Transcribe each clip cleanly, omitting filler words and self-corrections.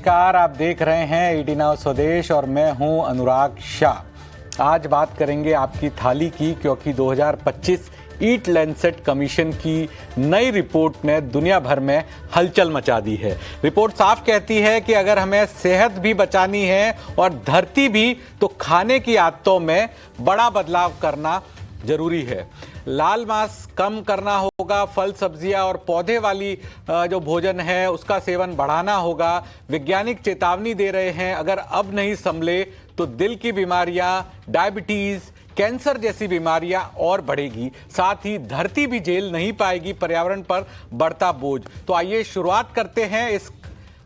नमस्कार, आप देख रहे हैं ईडी नाउ स्वदेश और मैं हूं अनुराग शाह। आज बात करेंगे आपकी थाली की, क्योंकि 2025 ईट लैंसेट कमीशन की नई रिपोर्ट ने दुनिया भर में हलचल मचा दी है। रिपोर्ट साफ कहती है कि अगर हमें सेहत भी बचानी है और धरती भी, तो खाने की आदतों में बड़ा बदलाव करना जरूरी है। लाल मांस कम करना होगा, फल सब्जियां और पौधे वाली जो भोजन है उसका सेवन बढ़ाना होगा। वैज्ञानिक चेतावनी दे रहे हैं, अगर अब नहीं संभले तो दिल की बीमारियां, डायबिटीज, कैंसर जैसी बीमारियां और बढ़ेगी। साथ ही धरती भी झेल नहीं पाएगी पर्यावरण पर बढ़ता बोझ। तो आइए शुरुआत करते हैं इस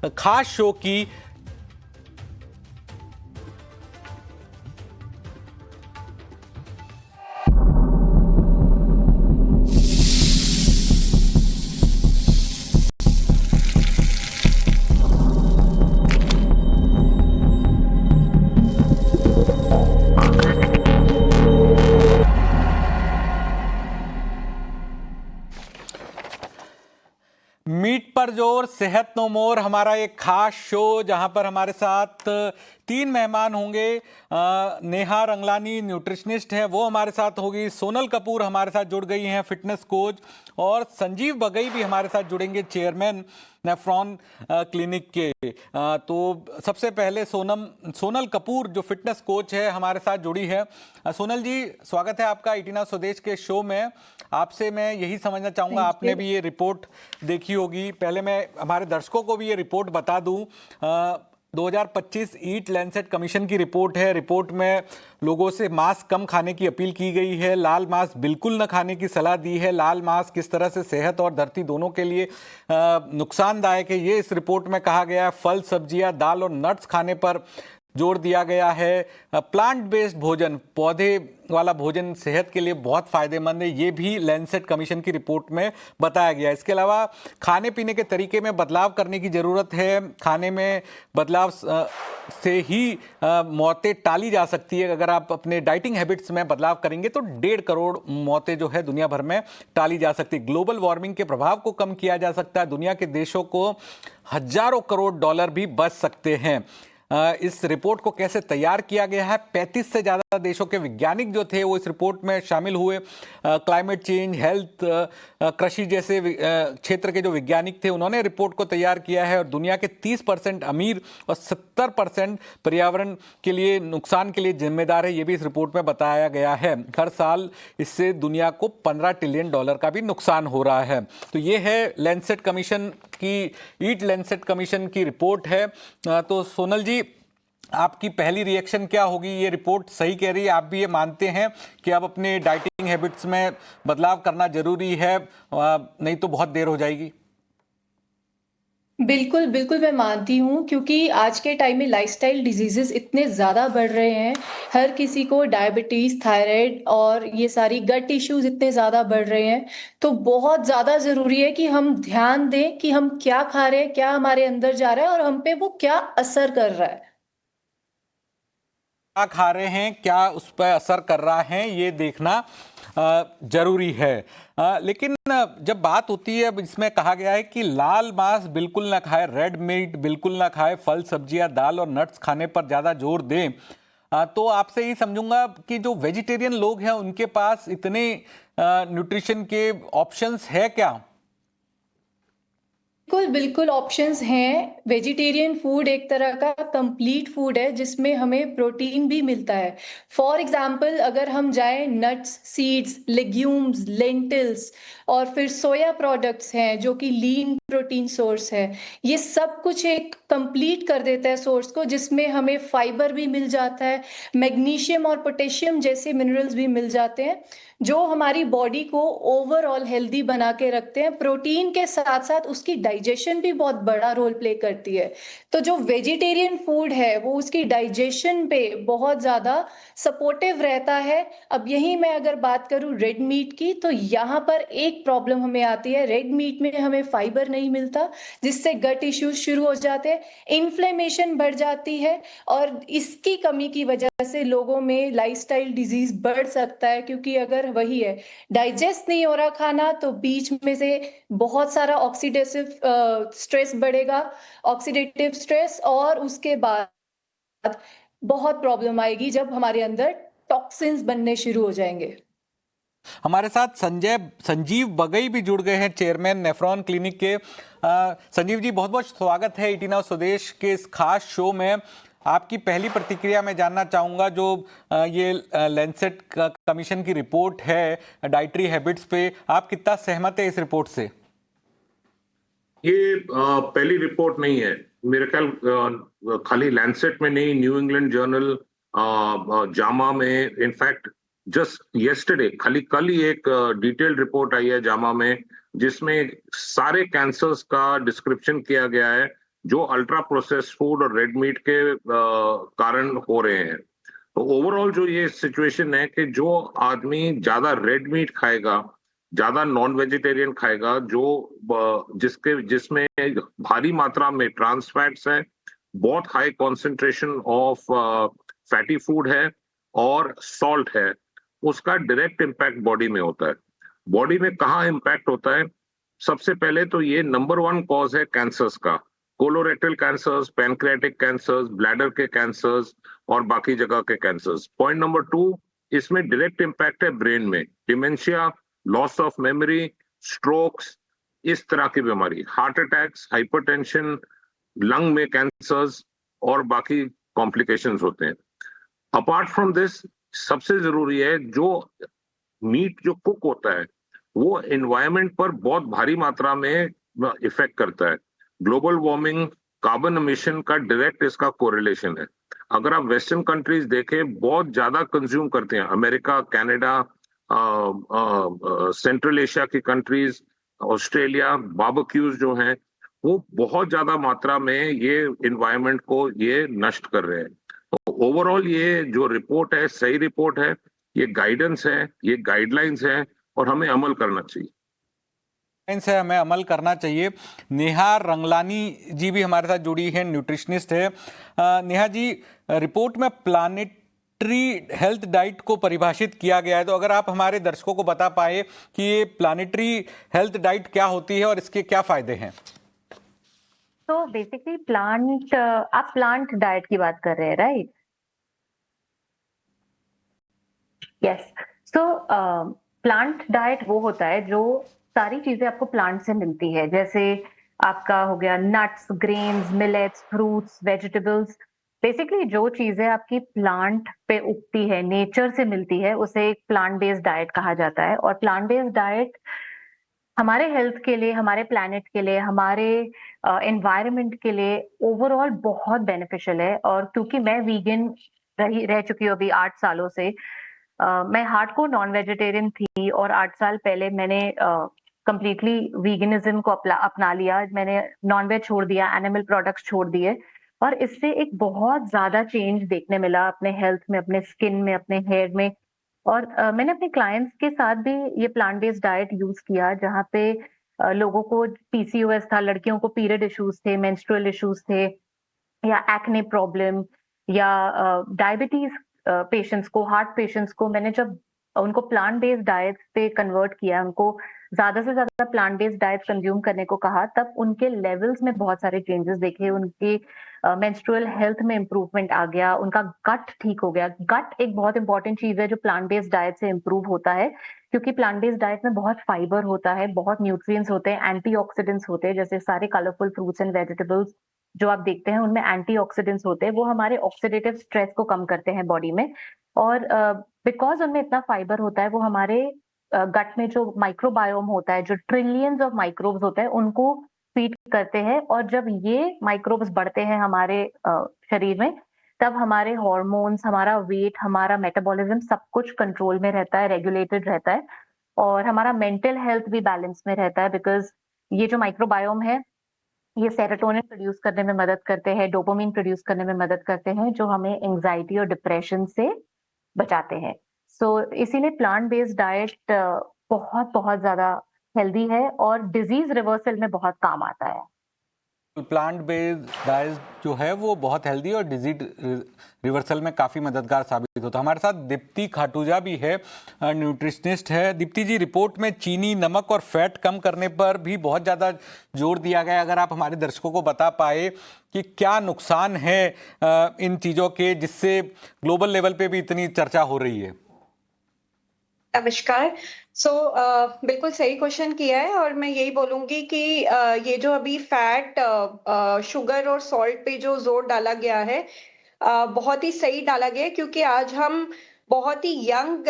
खास शो की। मीट पर जोर, सेहत नो मोर, हमारा एक खास शो जहां पर हमारे साथ 3 मेहमान होंगे। नेहा रंगलानी न्यूट्रिशनिस्ट है, वो हमारे साथ होगी। सोनल कपूर हमारे साथ जुड़ गई हैं, फिटनेस कोच। और संजीव बगई भी हमारे साथ जुड़ेंगे, चेयरमैन नेफ्रॉन क्लिनिक के। तो सबसे पहले सोनल कपूर जो फिटनेस कोच है हमारे साथ जुड़ी है। सोनल जी, स्वागत है आपका ईटी नाउ स्वदेश के शो में। आपसे मैं यही समझना चाहूँगा, आपने भी ये रिपोर्ट देखी होगी। पहले मैं हमारे दर्शकों को भी ये रिपोर्ट बता दूँ। 2025 ईट लैंसेट कमीशन की रिपोर्ट है। रिपोर्ट में लोगों से मांस कम खाने की अपील की गई है, लाल मांस बिल्कुल न खाने की सलाह दी है। लाल मांस किस तरह से सेहत और धरती दोनों के लिए नुकसानदायक है, ये इस रिपोर्ट में कहा गया है। फल सब्जियां, दाल और नट्स खाने पर जोर दिया गया है। प्लांट बेस्ड भोजन, पौधे वाला भोजन सेहत के लिए बहुत फायदेमंद है, ये भी लैंसेट कमीशन की रिपोर्ट में बताया गया है। इसके अलावा खाने पीने के तरीके में बदलाव करने की ज़रूरत है। खाने में बदलाव से ही मौतें टाली जा सकती है। अगर आप अपने डाइटिंग हैबिट्स में बदलाव करेंगे तो 1.5 करोड़ मौतें जो है दुनिया भर में टाली जा सकती है। ग्लोबल वार्मिंग के प्रभाव को कम किया जा सकता है। दुनिया के देशों को हजारों करोड़ डॉलर भी बच सकते हैं। इस रिपोर्ट को कैसे तैयार किया गया है, 35 से ज़्यादा देशों के वैज्ञानिक जो थे वो इस रिपोर्ट में शामिल हुए। क्लाइमेट चेंज, हेल्थ, कृषि जैसे क्षेत्र के जो वैज्ञानिक थे उन्होंने रिपोर्ट को तैयार किया है। और दुनिया के 30% अमीर और 70% पर्यावरण के लिए नुकसान के लिए जिम्मेदार है, ये भी इस रिपोर्ट में बताया गया है। हर साल इससे दुनिया को $15 ट्रिलियन का भी नुकसान हो रहा है। तो ये है लैंसेट कमीशन की, ईट लैंसेट कमीशन की रिपोर्ट है। तो सोनल जी, आपकी पहली रिएक्शन क्या होगी? ये रिपोर्ट सही कह रही है, आप भी ये मानते हैं कि अब अपने डाइटिंग हैबिट्स में बदलाव करना जरूरी है, नहीं तो बहुत देर हो जाएगी? बिल्कुल, बिल्कुल मैं मानती हूँ, क्योंकि आज के टाइम में लाइफ़स्टाइल डिज़ीज़ेज़ इतने ज़्यादा बढ़ रहे हैं। हर किसी को डायबिटीज़, थायराइड और ये सारी गट इश्यूज़ इतने ज़्यादा बढ़ रहे हैं। तो बहुत ज़्यादा ज़रूरी है कि हम ध्यान दें कि हम क्या खा रहे हैं, क्या हमारे अंदर जा रहा है और हम पे वो क्या असर कर रहा है। क्या खा रहे हैं, क्या उस पर असर कर रहा है, ये देखना जरूरी है। लेकिन जब बात होती है, अब इसमें कहा गया है कि लाल मांस बिल्कुल ना खाए, रेड मीट बिल्कुल ना खाए, फल सब्जियां, दाल और नट्स खाने पर ज़्यादा जोर दें। तो आपसे ये समझूंगा कि जो वेजिटेरियन लोग हैं उनके पास इतने न्यूट्रिशन के ऑप्शंस है क्या? बिल्कुल, बिल्कुल ऑप्शंस हैं। वेजिटेरियन फूड एक तरह का कंप्लीट फूड है जिसमें हमें प्रोटीन भी मिलता है। फॉर एग्ज़ाम्पल अगर हम जाएँ नट्स, सीड्स, लेग्यूम्स, लेंटिल्स और फिर सोया प्रोडक्ट्स हैं जो कि लीन प्रोटीन सोर्स है। ये सब कुछ एक कंप्लीट कर देता है सोर्स को, जिसमें हमें फाइबर भी मिल जाता है, मैग्नीशियम और पोटेशियम जैसे मिनरल्स भी मिल जाते हैं, जो हमारी बॉडी को ओवरऑल हेल्दी बना के रखते हैं। प्रोटीन के साथ-साथ उसकी डाइजेशन भी बहुत बड़ा रोल प्ले करती है। तो जो वेजिटेरियन फूड है, वो उसकी डाइजेशन पे बहुत ज़्यादा सपोर्टिव रहता है। अब यहीं मैं अगर बात करूँ रेड मीट की, तो यहाँ पर एक प्रॉब्लम हमें आती है। रेड मीट में हमें फाइबर नहीं मिलता, जिससे गट इश्यूज़ शुरू हो जाते हैं, इन्फ्लेमेशन बढ़ जाती है और इसकी कमी की वजह से लोगों में लाइफ़स्टाइल डिज़ीज़ बढ़ सकता है, क्योंकि अगर अंदर वही है, डाइजेस्ट नहीं हो रहा खाना तो बीच में से बहुत सारा ऑक्सीडेटिव स्ट्रेस बढ़ेगा, ऑक्सीडेटिव स्ट्रेस, और उसके बाद बहुत प्रॉब्लम आएगी जब हमारे अंदर टॉक्सिन्स बनने शुरू हो जाएंगे। हमारे साथ संजीव बगई भी जुड़ गए हैं, चेयरमैन नेफ्रॉन क्लिनिक के। संजीव जी, बहुत बहुत स्वागत है ईटी नाउ स्वदेश के इस खास शो में। आपकी पहली प्रतिक्रिया मैं जानना चाहूंगा, जो ये लैंसेट कमीशन की रिपोर्ट है डाइटरी हैबिट्स पे, आप कितना सहमत है इस रिपोर्ट से? ये पहली रिपोर्ट नहीं है मेरे ख्याल, खाली लैंसेट में नहीं, न्यू इंग्लैंड जर्नल, जामा में, इनफैक्ट जस्ट यस्टरडे, खाली कल ही एक डिटेल्ड रिपोर्ट आई है जामा में, जिसमें सारे कैंसर्स का डिस्क्रिप्शन किया गया है जो अल्ट्रा प्रोसेस्ड फूड और रेड मीट के कारण हो रहे हैं। तो ओवरऑल जो ये सिचुएशन है कि जो आदमी ज्यादा रेड मीट खाएगा, ज्यादा नॉन वेजिटेरियन खाएगा, जिसमें भारी मात्रा में ट्रांस फैट्स है, बहुत high concentration of fatty food है और सॉल्ट है, उसका डायरेक्ट इम्पैक्ट बॉडी में होता है। बॉडी में कहाँ इम्पैक्ट होता है? सबसे पहले तो ये नंबर 1 कॉज है कैंसर्स का, colorectal cancers, pancreatic cancers, bladder के कैंसर्स और बाकी जगह के कैंसर्स। पॉइंट नंबर 2, इसमें डायरेक्ट इम्पैक्ट है ब्रेन में, dementia, loss of memory, strokes, इस तरह की बीमारी, हार्ट अटैक्स, हाइपरटेंशन, लंग में कैंसर्स और बाकी कॉम्प्लिकेशंस होते हैं। अपार्ट फ्रॉम दिस, सबसे जरूरी है, जो मीट जो कुक होता है वो एनवायरनमेंट पर बहुत भारी मात्रा में इफेक्ट करता है। ग्लोबल वार्मिंग, कार्बन एमिशन का डायरेक्ट इसका कोरिलेशन है। अगर आप वेस्टर्न कंट्रीज देखें, बहुत ज्यादा कंज्यूम करते हैं, अमेरिका, कनाडा, सेंट्रल एशिया की कंट्रीज, ऑस्ट्रेलिया, बारबेक्यूज जो हैं वो बहुत ज्यादा मात्रा में ये एनवायरनमेंट को ये नष्ट कर रहे हैं। तो ओवरऑल ये जो रिपोर्ट है सही रिपोर्ट है, ये गाइडेंस है, ये गाइडलाइंस है और हमें अमल करना चाहिए। से हमें अमल करना चाहिए। नेहा रंगलानी जी भी हमारे साथ जुड़ी है, न्यूट्रिशनिस्ट है। नेहा जी, रिपोर्ट में प्लानिटरी हेल्थ डाइट को परिभाषित किया गया है, तो अगर आप हमारे दर्शकों को बता पाए कि ये प्लानिटरी हेल्थ डाइट क्या होती है और इसके क्या फायदे हैं? तो बेसिकली आप प्लांट डाइट की बात कर रहे हैं, राइट? यस। सो प्लांट डाइट वो होता है जो सारी चीजें आपको प्लांट से मिलती है, जैसे आपका हो गया nuts, grains, millets, fruits, vegetables. Basically जो चीजें आपकी प्लांट पे उगती है, नेचर से मिलती है, उसे एक प्लांट बेस्ड डाइट कहा जाता है। और प्लांट बेस्ड डाइट हमारे हेल्थ के लिए, हमारे प्लैनेट के लिए, हमारे एनवायरनमेंट के लिए ओवरऑल बहुत बेनिफिशियल है। और क्योंकि मैं वीगन रह चुकी हूँ अभी 8 सालों से, मैं हार्डकोर नॉन वेजिटेरियन थी और 8 साल पहले मैंने कंप्लीटली वीगनिज्म को अपना लिया। मैंने नॉन वेज छोड़ दिया, एनिमल प्रोडक्ट्स छोड़ दिए, और इससे एक बहुत ज्यादा चेंज देखने मिला अपने हेल्थ में, अपने स्किन में, अपने हेयर में। और मैंने अपने क्लाइंट्स के साथ भी ये प्लांट बेस्ड डाइट यूज किया, जहाँ पे लोगों को पीसीओएस था, लड़कियों को पीरियड इश्यूज थे, मेंस्ट्रुअल इश्यूज थे, या एक्ने प्रॉब्लम, या डायबिटीज पेशेंट्स को, हार्ट पेशेंट्स को, मैंने जब उनको प्लांट बेस्ड डाइट पे कन्वर्ट किया, उनको ज्यादा से ज्यादा प्लांट बेस्ड डाइट कंज्यूम करने को कहा, तब उनके लेवल्स में बहुत सारे चेंजेस देखे। उनकी मेंस्ट्रुअल हेल्थ में इंप्रूवमेंट आ गया, उनका गट ठीक हो गया। गट एक बहुत इंपॉर्टेंट चीज है जो प्लांट बेस्ड डाइट से इंप्रूव होता है, क्योंकि प्लांट बेस्ड डाइट में बहुत फाइबर होता है, बहुत न्यूट्रिएंट्स होते हैं, एंटीऑक्सीडेंट्स होते हैं। जैसे सारे कलरफुल फ्रूट्स एंड वेजिटेबल्स जो आप देखते हैं उनमें एंटीऑक्सीडेंट्स होते हैं, वो हमारे ऑक्सीडेटिव स्ट्रेस को कम करते हैं बॉडी में। और बिकॉज उनमें इतना फाइबर होता है, वो हमारे गट में जो माइक्रोबायोम होता है, जो ट्रिलियंस ऑफ माइक्रोब्स होते हैं, उनको फीड करते हैं। और जब ये माइक्रोब्स बढ़ते हैं हमारे शरीर में, तब हमारे हॉर्मोन्स, हमारा वेट, हमारा मेटाबॉलिज्म सब कुछ कंट्रोल में रहता है, रेगुलेटेड रहता है, और हमारा मेंटल हेल्थ भी बैलेंस में रहता है। बिकॉज ये जो माइक्रोबायोम है, ये सेरोटोनिन प्रोड्यूस करने में मदद करते हैं, डोपामिन प्रोड्यूस करने में मदद करते हैं, जो हमें एंजाइटी और डिप्रेशन से बचाते हैं। सो इसीलिए प्लांट बेस्ड डाइट बहुत बहुत ज्यादा हेल्दी है और डिजीज रिवर्सल में बहुत काम आता है। प्लांट बेस्ड डाइट जो है वो बहुत हेल्दी और डिजीज रिवर्सल में काफ़ी मददगार साबित होता है। हमारे साथ दीप्ति खाटूजा भी है, न्यूट्रिशनिस्ट है। दीप्ति जी, रिपोर्ट में चीनी, नमक और फैट कम करने पर भी बहुत ज़्यादा जोर दिया गया है। अगर आप हमारे दर्शकों को बता पाए कि क्या नुकसान है इन चीज़ों के, जिससे ग्लोबल लेवल पे भी इतनी चर्चा हो रही है। नमस्कार। बिल्कुल सही क्वेश्चन किया है और मैं यही बोलूंगी कि ये जो अभी फैट, शुगर और सॉल्ट पे जो जोर डाला गया है, बहुत ही सही डाला गया है, क्योंकि आज हम बहुत ही यंग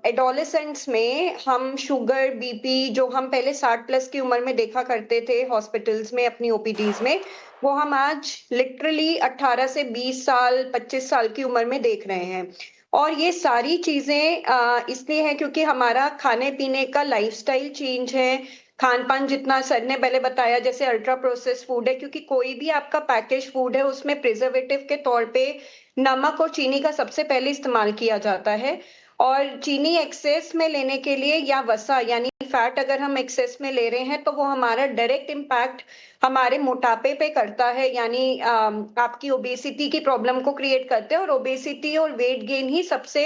एडोलेसेंट्स में हम शुगर, बीपी जो हम पहले 60 प्लस की उम्र में देखा करते थे हॉस्पिटल्स में, अपनी ओपीडीज में, वो हम आज लिटरली 18 से 20 साल, 25 साल की उम्र में देख रहे हैं। और ये सारी चीजें इसलिए है क्योंकि हमारा खाने पीने का लाइफस्टाइल चेंज है। खान पान, जितना सर ने पहले बताया, जैसे अल्ट्रा प्रोसेस फूड है, क्योंकि कोई भी आपका पैकेज फूड है उसमें प्रिजर्वेटिव के तौर पे नमक और चीनी का सबसे पहले इस्तेमाल किया जाता है। और चीनी एक्सेस में लेने के लिए, या वसा यानी फैट अगर हम एक्सेस में ले रहे हैं, तो वो हमारा डायरेक्ट इम्पैक्ट हमारे मोटापे पे करता है, यानी आपकी ओबेसिटी की प्रॉब्लम को क्रिएट करते हैं। और ओबेसिटी और वेट गेन ही सबसे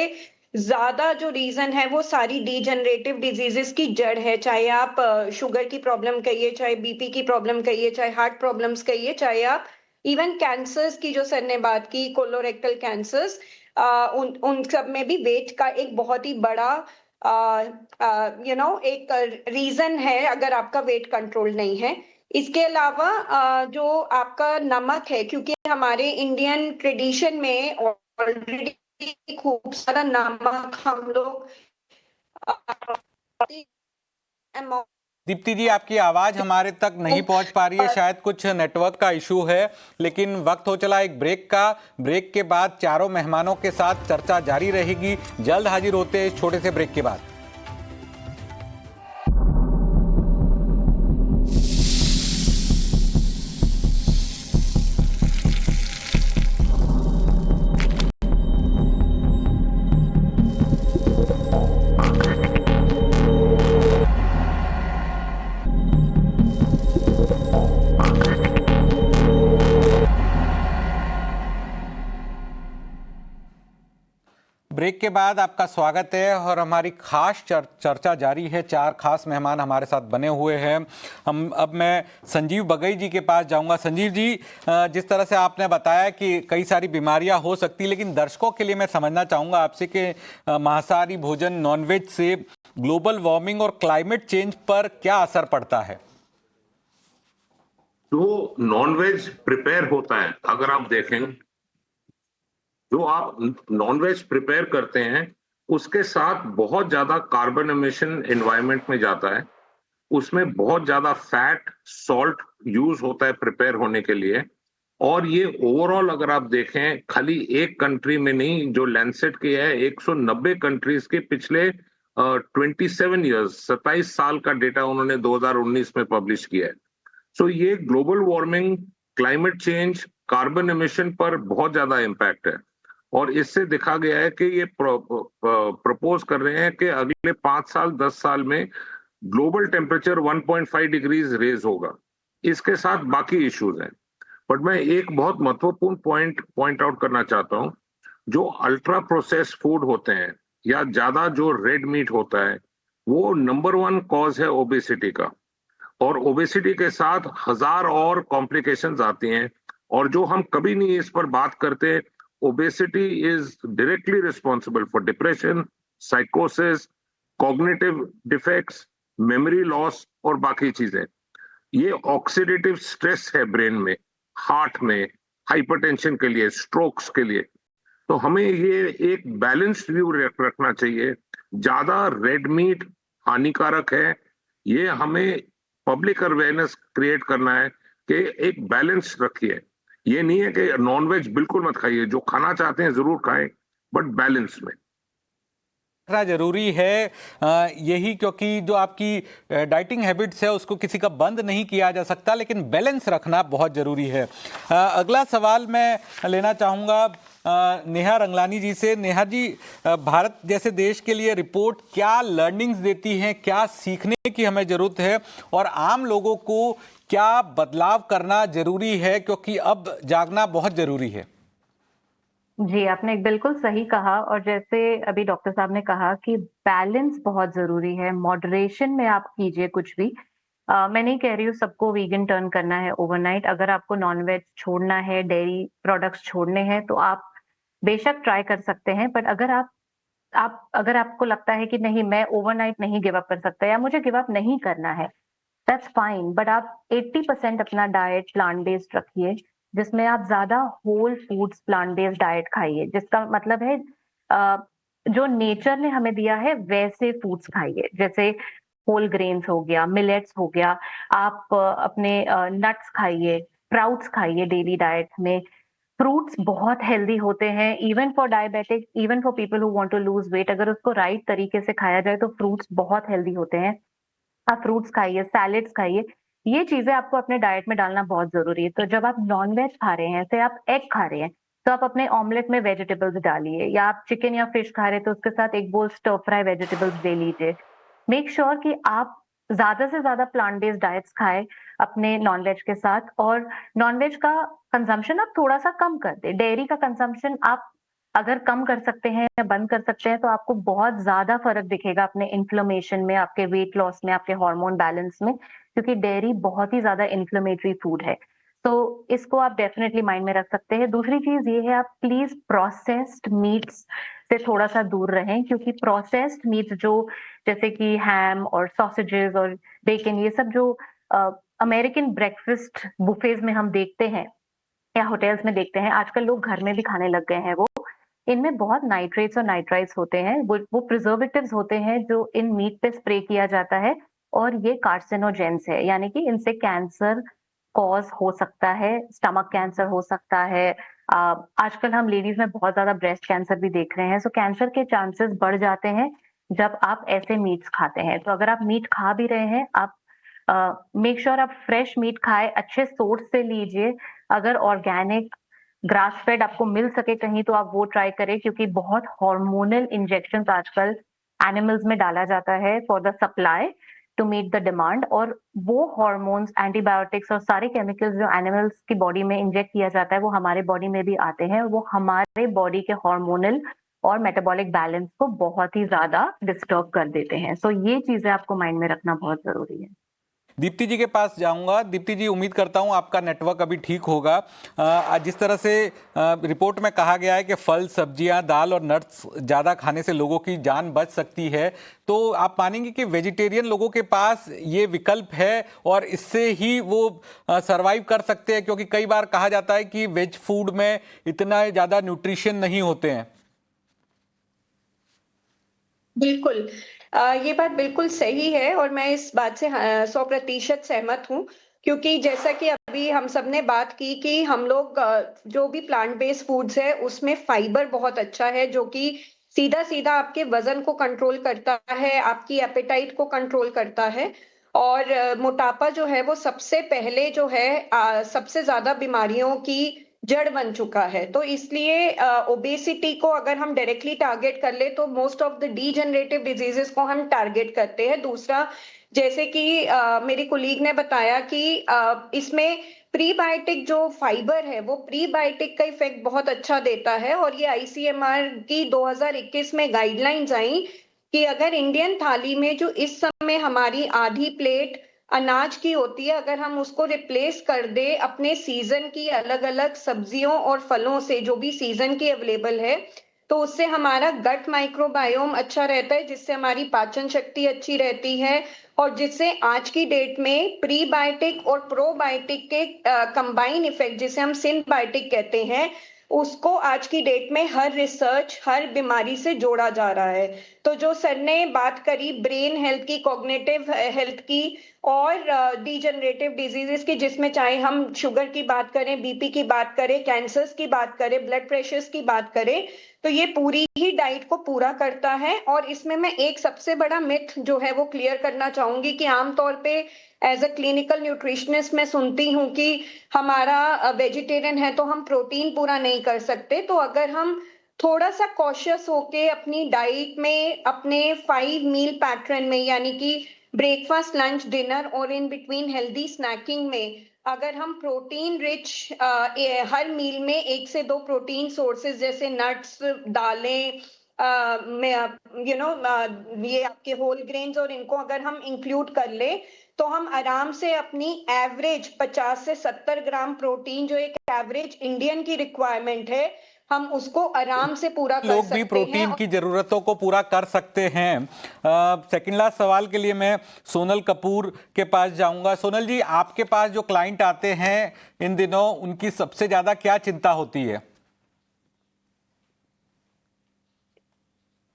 ज्यादा जो रीजन है वो सारी डीजनरेटिव डिजीजेस की जड़ है। चाहे आप शुगर की प्रॉब्लम कहिए, चाहे बीपी की प्रॉब्लम कहिए, चाहे हार्ट प्रॉब्लम्स कहिए, चाहे आप इवन कैंसर्स की जो सर ने बात की, कोलोरेक्टल कैंसर्स, उन सब में भी वेट का एक बहुत ही बड़ा एक रीजन है अगर आपका वेट कंट्रोल नहीं है। इसके अलावा जो आपका नमक है, क्योंकि हमारे इंडियन ट्रेडिशन में ऑलरेडी खूब सारा नमक हम लोग दीप्ति जी, आपकी आवाज हमारे तक नहीं पहुंच पा रही है, शायद कुछ नेटवर्क का इशू है। लेकिन वक्त हो चला एक ब्रेक का। ब्रेक के बाद चारों मेहमानों के साथ चर्चा जारी रहेगी। जल्द हाजिर होते हैं इस छोटे से ब्रेक के बाद। ब्रेक के बाद आपका स्वागत है और हमारी खास चर्चा जारी है। चार खास मेहमान हमारे साथ बने हुए हैं। अब मैं संजीव बगई जी के पास जाऊंगा। संजीव जी, जिस तरह से आपने बताया कि कई सारी बीमारियां हो सकती, लेकिन दर्शकों के लिए मैं समझना चाहूंगा आपसे कि मांसाहारी भोजन, नॉनवेज से ग्लोबल वार्मिंग और क्लाइमेट चेंज पर क्या असर पड़ता है? जो नॉनवेज प्रिपेयर होता है, अगर आप देखें, जो आप नॉनवेज प्रिपेयर करते हैं उसके साथ बहुत ज्यादा कार्बन एमिशन एनवायरनमेंट में जाता है। उसमें बहुत ज्यादा फैट, सॉल्ट यूज होता है प्रिपेयर होने के लिए। और ये ओवरऑल अगर आप देखें, खाली एक कंट्री में नहीं, जो लैंसेट की है 190 कंट्रीज के पिछले 27 ईयर्स, 27 साल का डेटा उन्होंने 2019 में पब्लिश किया है। सो ये global warming, climate change, carbon emission पर बहुत ज्यादा इम्पैक्ट है। और इससे देखा गया है कि ये प्रपोज कर रहे हैं कि अगले 5 साल 10 साल में ग्लोबल टेम्परेचर 1.5 डिग्रीज रेज होगा। इसके साथ बाकी इश्यूज हैं, बट मैं एक बहुत महत्वपूर्ण पॉइंट आउट करना चाहता हूं। जो अल्ट्रा प्रोसेस फूड होते हैं या ज्यादा जो रेड मीट होता है, वो नंबर 1 कॉज है ओबेसिटी का। और ओबेसिटी के साथ 1000 और कॉम्प्लिकेशंस आती हैं, और जो हम कभी नहीं इस पर बात करते, obesity is directly responsible for depression, psychosis, cognitive defects, memory loss और बाकी चीजें। ये ऑक्सीडेटिव स्ट्रेस है ब्रेन में, हार्ट में, हाइपरटेंशन के लिए, स्ट्रोक्स के लिए। तो हमें ये एक बैलेंस्ड व्यू रखना चाहिए। ज्यादा रेड मीट हानिकारक है, ये हमें पब्लिक अवेयरनेस क्रिएट करना है कि एक बैलेंस रखिए। ये नहीं है कि नॉनवेज बिल्कुल मत खाइए, जो खाना चाहते हैं जरूर खाएं, बट बैलेंस में रखना जरूरी है। यही, क्योंकि जो आपकी डाइटिंग हैबिट्स है उसको किसी का बंद नहीं किया जा सकता, लेकिन बैलेंस रखना बहुत जरूरी है। अगला सवाल मैं लेना चाहूँगा नेहा रंगलानी जी से। नेहा जी, भारत जैसे देश के लिए रिपोर्ट क्या लर्निंग्स देती हैं, क्या सीखने की हमें जरूरत है, और आम लोगों को क्या बदलाव करना जरूरी है, क्योंकि अब जागना बहुत जरूरी है? जी, आपने बिल्कुल सही कहा और जैसे अभी डॉक्टर साहब ने कहा कि बैलेंस बहुत ज़रूरी है, मॉडरेशन में आप कीजिए कुछ भी। मैं नहीं कह रही हूँ सबको वीगन टर्न करना है ओवरनाइट, अगर आपको नॉन-वेज छोड़ना है, डेयरी प्रोडक्ट्स छोड़ने हैं, तो आप बेशक ट्राई कर सकते हैं। बट अगर आपको लगता है कि नहीं मैं ओवरनाइट नहीं गिव अप कर सकता या मुझे गिव अप नहीं करना है, दैट्स फाइन, बट आप 80% अपना डाइट प्लांट बेस्ड रखिए, जिसमें आप ज्यादा whole foods plant based diet खाइए, जिसका मतलब है अ, जो नेचर ने हमें दिया है वैसे फूड्स खाइए, जैसे होल ग्रेन्स हो गया, मिलेट्स हो गया, आप अपने नट्स खाइए, स्प्राउट्स खाइए डेली डाइट में। फ्रूट्स बहुत हेल्दी होते हैं, even for diabetic, even for people who want to lose weight, अगर उसको राइट तरीके से खाया जाए तो फ्रूट्स बहुत हेल्दी होते हैं। आप फ्रूट्स खाइए, सैलेड्स खाइए, ये चीज़ें आपको अपने डाइट में डालना बहुत ज़रूरी है। तो जब आप नॉन-वेज खा रहे हैं, जैसे आप एग खा रहे हैं, तो आप अपने ऑमलेट में वेजिटेबल्स डालिए, या आप चिकन या फिश खा रहे हैं, तो उसके साथ एक बोल स्टर फ्राई वेजिटेबल्स ले लीजिए। मेक श्योर कि आप ज़्यादा से ज़्यादा प्लांट बेस्ड डाइट्स खाएँ अपने नॉन-वेज के साथ, और नॉन-वेज का कंज़म्पशन आप थोड़ा-सा कम कर दें। डेयरी का कंज़म्पशन आप अगर कम कर सकते हैं या बंद कर सकते हैं, तो आपको बहुत ज़्यादा फ़र्क दिखेगा अपने इन्फ्लेमेशन में, आपके वेट लॉस में, आपके हार्मोन बैलेंस में, क्योंकि डेयरी बहुत ही ज़्यादा इन्फ्लेमेटरी फूड है। तो इसको आप डेफिनिटली माइंड में रख सकते हैं। दूसरी चीज़ ये है, आप प्लीज़ प्रोसेस्ड मीट्स से थोड़ा-सा दूर रहें, क्योंकि प्रोसेस्ड मीट्स जो जैसे कि हैम और सॉसेजेस और बेकन, ये सब जो अमेरिकन ब्रेकफ़ास्ट बुफेज़ में हम देखते हैं या होटल्स में देखते हैं, आजकल लोग घर में भी खाने लग गए हैं वो। इनमें बहुत नाइट्रेट्स और नाइट्राइट्स होते हैं, वो प्रिजर्वेटिव्स होते हैं जो इन मीट पे स्प्रे किया जाता है, और ये कार्सिनोजेंस है, यानी कि इनसे कैंसर कॉज हो सकता है, स्टमक कैंसर हो सकता है। आजकल हम लेडीज में बहुत ज्यादा ब्रेस्ट कैंसर भी देख रहे हैं, सो कैंसर के चांसेस बढ़ जाते हैं जब आप ऐसे मीट्स खाते हैं। तो अगर आप मीट खा भी रहे हैं, आप मेक श्योर आप फ्रेश मीट खाएं, अच्छे सोर्स से लीजिए। अगर ऑर्गेनिक ग्रास फेड आपको मिल सके कहीं, तो आप वो ट्राई करें, क्योंकि बहुत हार्मोनल इंजेक्शंस आजकल एनिमल्स में डाला जाता है for the supply to meet the demand, और वो हार्मोन्स, एंटीबायोटिक्स और सारे केमिकल्स जो एनिमल्स की बॉडी में इंजेक्ट किया जाता है, वो हमारे बॉडी में भी आते हैं, और वो हमारे बॉडी के हार्मोनल और मेटाबॉलिक बैलेंस को बहुत ही ज्यादा डिस्टर्ब कर देते हैं। सो ये चीजें आपको माइंड में रखना बहुत जरूरी है। दीप्ति जी के पास जाऊंगा। दीप्ति जी, उम्मीद करता हूं आपका नेटवर्क अभी ठीक होगा। आज जिस तरह से रिपोर्ट में कहा गया है कि फल, सब्जियां, दाल और नट्स ज़्यादा खाने से लोगों की जान बच सकती है, तो आप मानेंगे कि वेजिटेरियन लोगों के पास ये विकल्प है और इससे ही वो सरवाइव कर सकते हैं? क्योंकि कई बार कहा जाता है कि वेज फूड में इतना ज़्यादा न्यूट्रिशन नहीं होते हैं। बिल्कुल। ये बात बिल्कुल सही है और मैं इस बात से 100% सहमत हूँ, क्योंकि जैसा कि अभी हम सब ने बात की कि हम लोग जो भी प्लांट बेस्ड फूड्स है उसमें फाइबर बहुत अच्छा है, जो कि सीधा-सीधा आपके वज़न को कंट्रोल करता है, आपकी एपेटाइट को कंट्रोल करता है, और मोटापा जो है वो सबसे पहले जो है सबसे ज़्यादा बीमारियों की जड़ बन चुका है। तो इसलिए ओबेसिटी को अगर हम डायरेक्टली टारगेट कर ले, तो most of the degenerative diseases को हम टारगेट करते हैं। दूसरा, जैसे कि मेरी कोलीग ने बताया कि इसमें प्रीबायोटिक जो फाइबर है वो प्रीबायोटिक का इफेक्ट बहुत अच्छा देता है, और ये आईसीएमआर की 2021 में गाइडलाइंस आई कि अगर इंडियन थाली में जो इस समय हमारी आधी प्लेट अनाज की होती है, अगर हम उसको रिप्लेस कर दे अपने सीजन की अलग-अलग सब्जियों और फलों से, जो भी सीजन की अवेलेबल है, तो उससे हमारा गट माइक्रोबायोम अच्छा रहता है, जिससे हमारी पाचन शक्ति अच्छी रहती है, और जिससे आज की डेट में प्रीबायोटिक और प्रोबायोटिक के कंबाइन इफेक्ट, जिसे हम सिंबायोटिक कहते हैं, उसको आज की डेट में हर रिसर्च, हर बीमारी से जोड़ा जा रहा है। तो जो सर ने बात करी ब्रेन हेल्थ की, कॉग्निटिव हेल्थ की और डिजेनरेटिव डिजीजेस की, जिसमें चाहे हम शुगर की बात करें, बीपी की बात करें, कैंसर्स की बात करें, ब्लड प्रेशर्स की बात करें, तो ये पूरी ही डाइट को पूरा करता है। और इसमें मैं एक सबसे बड़ा मिथ जो है वो क्लियर करना चाहूंगी कि आमतौर पे एज अ क्लिनिकल न्यूट्रिशनिस्ट मैं सुनती हूँ कि हमारा वेजिटेरियन है तो हम प्रोटीन पूरा नहीं कर सकते। तो अगर हम थोड़ा सा कॉशियस होके अपनी डाइट में अपने 5 मील पैटर्न में, यानी कि ब्रेकफास्ट, लंच, डिनर और इन बिटवीन हेल्दी स्नैकिंग में अगर हम प्रोटीन रिच हर मील में 1 से 2 प्रोटीन सोर्सेज जैसे नट्स, दालें, ये आपके होल ग्रेन्स और इनको अगर हम इंक्लूड कर ले तो हम आराम से अपनी एवरेज 50 से 70 ग्राम प्रोटीन जो एक एवरेज इंडियन की रिक्वायरमेंट है, हम उसको आराम से पूरा कर लोग सकते भी हैं। प्रोटीन की जरूरतों को पूरा कर सकते हैं। सेकंड लास्ट सवाल के लिए मैं सोनल कपूर के पास जाऊंगा। सोनल जी, आपके पास जो क्लाइंट आते हैं इन दिनों, उनकी सबसे ज्यादा क्या चिंता होती है?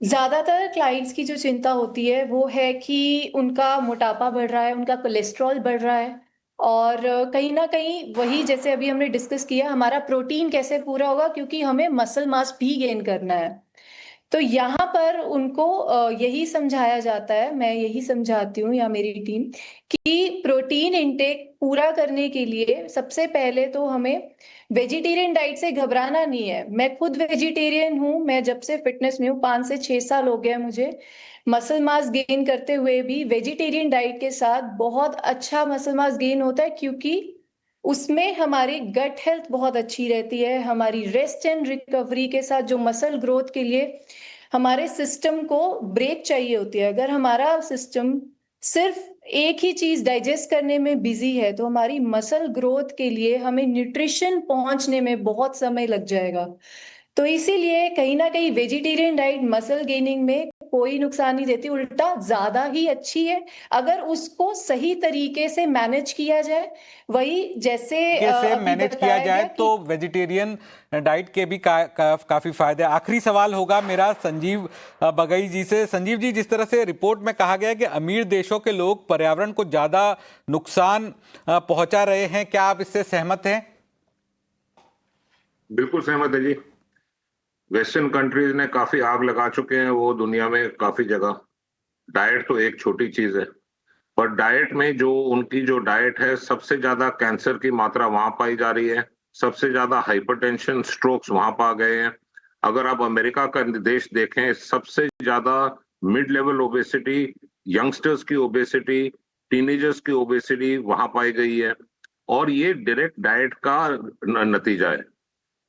ज्यादातर क्लाइंट्स की जो चिंता होती है वो है कि उनका मोटापा बढ़ रहा है, उनका कोलेस्ट्रॉल बढ़ रहा है, और कहीं ना कहीं वही जैसे अभी हमने डिस्कस किया, हमारा प्रोटीन कैसे पूरा होगा, क्योंकि हमें मसल मास भी गेन करना है। तो यहाँ पर उनको यही समझाया जाता है, मैं यही समझाती हूँ या मेरी टीम, कि प्रोटीन इंटेक पूरा करने के लिए सबसे पहले तो हमें वेजिटेरियन डाइट से घबराना नहीं है। मैं खुद वेजिटेरियन हूँ, मैं जब से फिटनेस में हूँ 5 से 6 साल हो गया मुझे, मसल मास गेन करते हुए भी वेजिटेरियन डाइट के साथ बहुत अच्छा मसल मास गेन होता है, क्योंकि उसमें हमारी गट हेल्थ बहुत अच्छी रहती है। हमारी रेस्ट एंड रिकवरी के साथ जो मसल ग्रोथ के लिए हमारे सिस्टम को ब्रेक चाहिए होती है, अगर हमारा सिस्टम सिर्फ एक ही चीज डाइजेस्ट करने में बिजी है तो हमारी मसल ग्रोथ के लिए हमें न्यूट्रिशन पहुंचने में बहुत समय लग जाएगा। तो इसीलिए कहीं ना कहीं वेजिटेरियन डाइट मसल गेनिंग में कोई नुकसान नहीं देती, उल्टा ज्यादा ही अच्छी है अगर उसको सही तरीके से मैनेज किया जाए। वही जैसे अभी मैनेज किया बताया जाए गया तो वेजिटेरियन डाइट के भी काफी फायदे। आखिरी सवाल होगा मेरा संजीव बगई जी से। संजीव जी, जिस तरह से रिपोर्ट में कहा गया है कि अमीर देशों के लोग पर्यावरण को ज्यादा नुकसान पहुंचा रहे हैं, क्या आप इससे सहमत हैं? बिल्कुल सहमत है जी। वेस्टर्न कंट्रीज ने काफी आग लगा चुके हैं वो दुनिया में काफी जगह। डाइट तो एक छोटी चीज है, पर डाइट में जो उनकी जो डाइट है, सबसे ज्यादा कैंसर की मात्रा वहां पाई जा रही है, सबसे ज्यादा हाइपरटेंशन, स्ट्रोक्स वहां पा गए हैं। अगर आप अमेरिका का देश देखें, सबसे ज्यादा मिड लेवल ओबेसिटी, यंगस्टर्स की ओबेसिटी, टीनेजर्स की ओबेसिटी वहां पाई गई है, और ये डायरेक्ट डाइट का नतीजा है।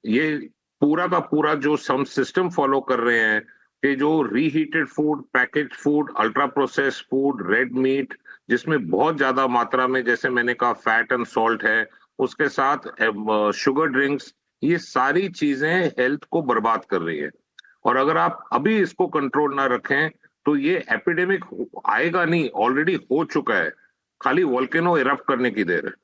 ये पूरा का पूरा जो हम सिस्टम फॉलो कर रहे हैं कि जो reheated food, package food, ultra process food, red meat, जिसमें बहुत ज्यादा मात्रा में, जैसे मैंने कहा, फैट एंड सॉल्ट है, उसके साथ शुगर ड्रिंक्स, ये सारी चीजें हेल्थ को बर्बाद कर रही है। और अगर आप अभी इसको कंट्रोल ना रखें तो ये एपिडेमिक आएगा नहीं, ऑलरेडी हो चुका है, खाली वोल्केनो इरप्ट करने की देर है।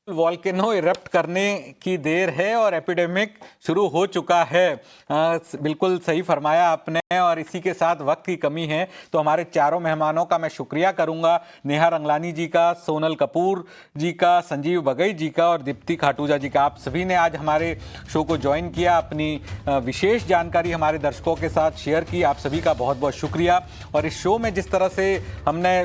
वॉल्केनो इरप्ट करने की देर है और एपिडेमिक शुरू हो चुका है। बिल्कुल सही फरमाया आपने, और इसी के साथ वक्त की कमी है, तो हमारे चारों मेहमानों का मैं शुक्रिया करूंगा, नेहा रंगलानी जी का, सोनल कपूर जी का, संजीव बगई जी का और दीप्ति खाटूजा जी का। आप सभी ने आज हमारे शो को ज्वाइन किया, अपनी विशेष जानकारी हमारे दर्शकों के साथ शेयर की। आप सभी का बहुत बहुत शुक्रिया। और इस शो में जिस तरह से हमने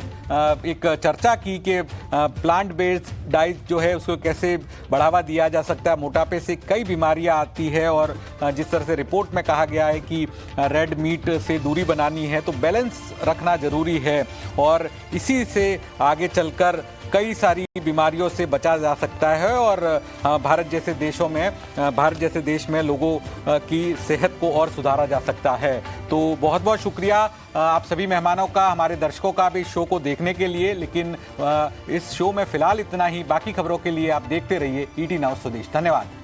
एक चर्चा की कि प्लांट बेस्ड डाइट जो है उसको कैसे बढ़ावा दिया जा सकता है, मोटापे से कई बीमारियां आती है, और जिस तरह से रिपोर्ट में कहा गया है कि रेड मीट से दूरी बनानी है, तो बैलेंस रखना जरूरी है, और इसी से आगे चलकर कई सारी बीमारियों से बचा जा सकता है, और भारत जैसे देश में लोगों की सेहत को और सुधारा जा सकता है। तो बहुत बहुत शुक्रिया आप सभी मेहमानों का, हमारे दर्शकों का भी इस शो को देखने के लिए। लेकिन इस शो में फिलहाल इतना ही। बाकी खबरों के लिए आप देखते रहिए ET नाउ स्वदेश। धन्यवाद।